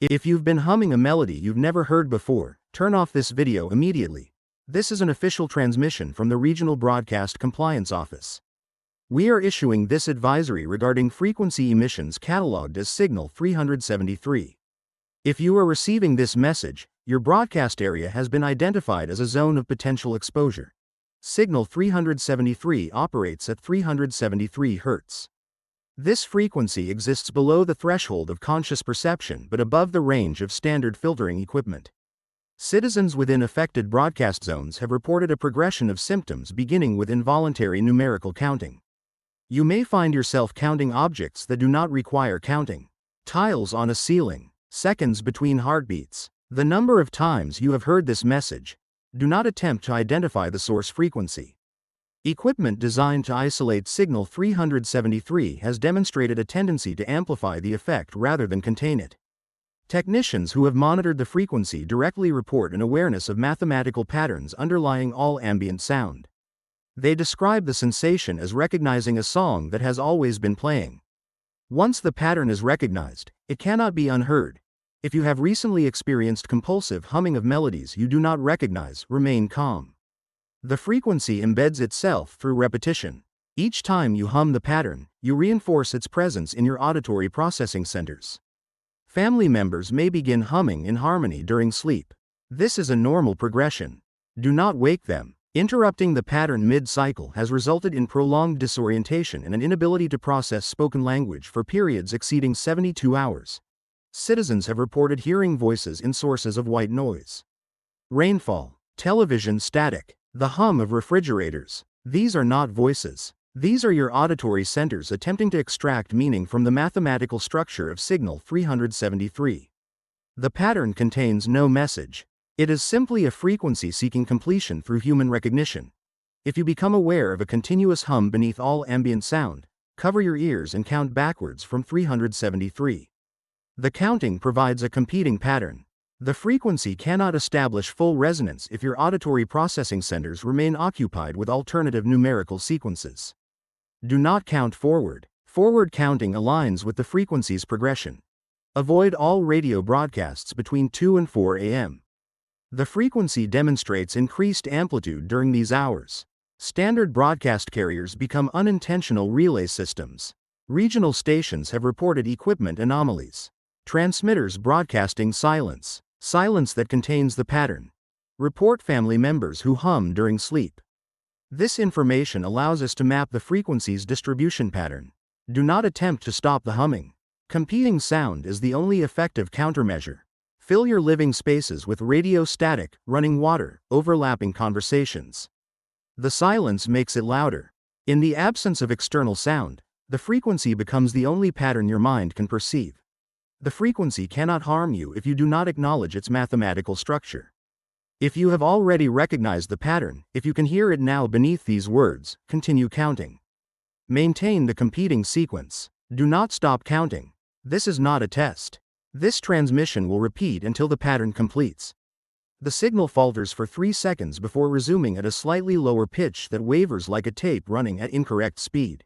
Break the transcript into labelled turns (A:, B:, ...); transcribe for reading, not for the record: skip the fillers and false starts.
A: If you've been humming a melody you've never heard before, turn off this video immediately. This is an official transmission from the Regional Broadcast Compliance Office. We are issuing this advisory regarding frequency emissions cataloged as Signal 373. If you are receiving this message, your broadcast area has been identified as a zone of potential exposure. Signal 373 operates at 373 Hz. This frequency exists below the threshold of conscious perception but above the range of standard filtering equipment. Citizens within affected broadcast zones have reported a progression of symptoms beginning with involuntary numerical counting. You may find yourself counting objects that do not require counting. Tiles on a ceiling. Seconds between heartbeats. The number of times you have heard this message. Do not attempt to identify the source frequency. Equipment designed to isolate Signal 373 has demonstrated a tendency to amplify the effect rather than contain it. Technicians who have monitored the frequency directly report an awareness of mathematical patterns underlying all ambient sound. They describe the sensation as recognizing a song that has always been playing. Once the pattern is recognized, it cannot be unheard. If you have recently experienced compulsive humming of melodies you do not recognize, remain calm. The frequency embeds itself through repetition. Each time you hum the pattern, you reinforce its presence in your auditory processing centers. Family members may begin humming in harmony during sleep. This is a normal progression. Do not wake them. Interrupting the pattern mid-cycle has resulted in prolonged disorientation and an inability to process spoken language for periods exceeding 72 hours. Citizens have reported hearing voices in sources of white noise. Rainfall. Television static. The hum of refrigerators. These are not voices. These are your auditory centers attempting to extract meaning from the mathematical structure of Signal 373. The pattern contains no message. It is simply a frequency seeking completion through human recognition. If you become aware of a continuous hum beneath all ambient sound, cover your ears and count backwards from 373. The counting provides a competing pattern. The frequency cannot establish full resonance if your auditory processing centers remain occupied with alternative numerical sequences. Do not count forward. Forward counting aligns with the frequency's progression. Avoid all radio broadcasts between 2 and 4 a.m. The frequency demonstrates increased amplitude during these hours. Standard broadcast carriers become unintentional relay systems. Regional stations have reported equipment anomalies. Transmitters broadcasting silence. Silence that contains the pattern. Report family members who hum during sleep. This information allows us to map the frequency's distribution pattern. Do not attempt to stop the humming. Competing sound is the only effective countermeasure. Fill your living spaces with radio static, running water, overlapping conversations. The silence makes it louder. In the absence of external sound, the frequency becomes the only pattern your mind can perceive. The frequency cannot harm you if you do not acknowledge its mathematical structure. If you have already recognized the pattern, if you can hear it now beneath these words, continue counting. Maintain the competing sequence. Do not stop counting. This is not a test. This transmission will repeat until the pattern completes. The signal falters for 3 seconds before resuming at a slightly lower pitch that wavers like a tape running at incorrect speed.